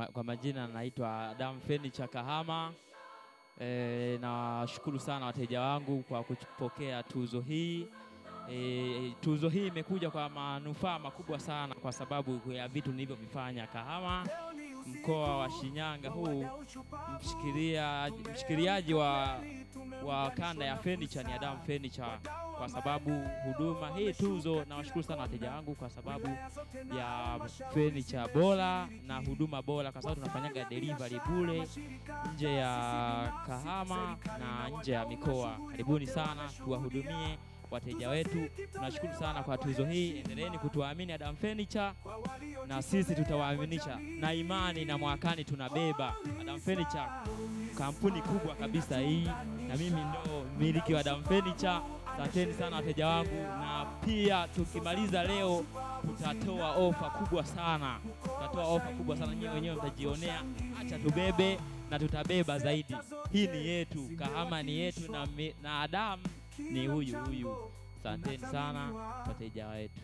Kwa majina naitwa Adam Furniture Kahama. Nashukuru sana wateja wangu kwa kupokea tuzo hii. Tuzo hii imekuja kwa manufaa makubwa sana kwa sababu ya vitu nilivyovifanya Kahama, mkoa wa Shinyanga huu. Mshikiliaji wa kanda ya furniture ni Adam Furniture, kwa sababu huduma hii tuzo. Nawashukuru sana wateja wangu kwa sababu ya furniture bora na huduma bora, kwa sababu tunafanyaga delivery bure nje ya Kahama na nje ya mikoa. Karibuni sana tuwahudumie wateja wetu. Tunashukuru sana kwa tuzo hii. Endeleeni kutuamini Adam Furniture na sisi tutawaaminisha na imani, na mwakani tunabeba. Adam Furniture kampuni kubwa kabisa hii, na mimi ndo mmiliki wa Adam Furniture. Asanteni sana wateja wangu, na pia tukimaliza leo tutatoa ofa kubwa sana. Nyinyi wenyewe mtajionea. Acha tubebe na tutabeba zaidi. Hii ni yetu, Kahama ni yetu, na Adam ni huyu. Asanteni sana wateja wetu.